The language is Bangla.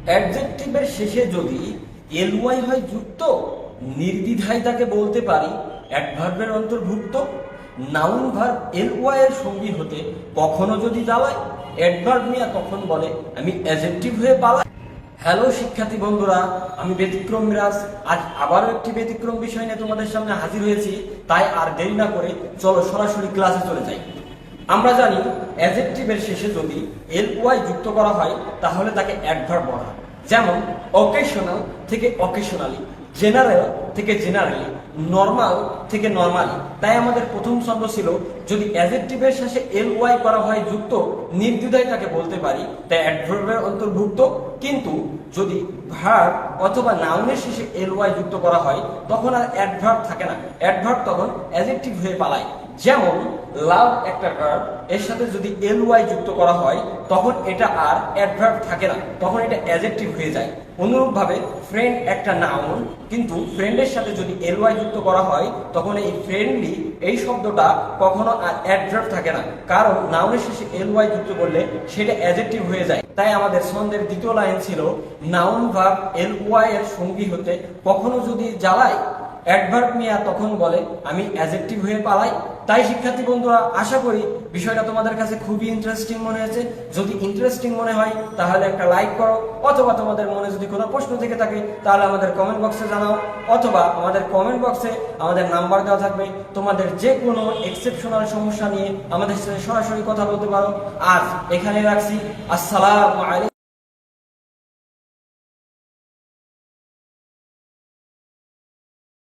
অ্যাডজেক্টিভের শেষে যদি এলওয়াই হয় যুক্ত, নির্দ্বিধায় তাকে বলতে পারি অ্যাডভার্বের অন্তর্ভুক্ত। নাউন ভার্ব এলওয়াই এর সঙ্গী হতে কখনো যদি দাঁড়ায়, অ্যাডভার্ব নিয়ে তখন বলে আমি অ্যাডজেক্টিভ হয়ে পালাই। হ্যালো শিক্ষার্থী বন্ধুরা, আমি ব্যতিক্রম মিরাজ। আজ আবারও একটি ব্যতিক্রম বিষয় নিয়ে তোমাদের সামনে হাজির হয়েছি। তাই আর দেরি না করে চলো সরাসরি ক্লাসে চলে যাই। আমরা জানি অ্যাডজেক্টিভের শেষে যদি এলওয়াই যুক্ত করা হয় তাহলে তাকে অ্যাডভার্ব বলা হয়। যেমন অকেশনাল থেকে অকেশনালি, জেনারেল থেকে জেনারেলি, নর্মাল থেকে নর্মালি। তাই আমাদের প্রথম ছন্দ ছিল যদি অ্যাডজেক্টিভের শেষে এলওয়াই করা হয় যুক্ত, নির্দ্বিধায় তাকে বলতে পারি তাই অ্যাডভার্বের অন্তর্ভুক্ত। কিন্তু যদি ভার্ব অথবা নাউনের শেষে এলওয়াই যুক্ত করা হয় তখন আর অ্যাডভার্ব থাকে না, অ্যাডভার্ব তখন অ্যাডজেক্টিভ হয়ে পালায়। যেমন লাভ একটা ভার্ব, এর সাথে যদি এলওয়াই যুক্ত করা হয় তখন এটা আর অ্যাডভার্ব থাকে না, তখন এটা অ্যাডজেক্টিভ হয়ে যায়। অনুরূপভাবে ফ্রেন্ড একটা নাউন, কিন্তু ফ্রেন্ডের সাথে যদি এলওয়াই যুক্ত করা হয় তখন এই ফ্রেন্ডলি এই শব্দটা কখনো আর অ্যাডভার্ব থাকে না, কারণ নাউনের শেষে এলওয়াই যুক্ত করলে সেটা অ্যাডজেক্টিভ হয়ে যায়। তাই আমাদের ছন্দের দ্বিতীয় লাইন ছিল নাউন ভার্ব এলওয়াই এর সঙ্গী হতে কখনো যদি জ্বালায়, অ্যাডভার্ব নিয়ে তখন বলে আমি অ্যাডজেক্টিভ হয়ে পালাই। তাই শিক্ষার্থী বন্ধুরা, আশা করি বিষয়টা তোমাদের কাছে খুবই ইন্টারেস্টিং মনে হয়েছে। যদি ইন্টারেস্টিং মনে হয় তাহলে একটা লাইক করো, অথবা তোমাদের মনে যদি কোনো প্রশ্ন থেকে থাকে তাহলে আমাদের কমেন্ট বক্সে জানাও, অথবা আমাদের কমেন্ট বক্সে আমাদের নাম্বার দেওয়া থাকবে। তোমাদের যে কোনো এক্সেপশনাল সমস্যা নিয়ে আমাদের সাথে সরাসরি কথা বলতে পারো। আজ এখানে রাখছি। আসসালামু আলাইকুম।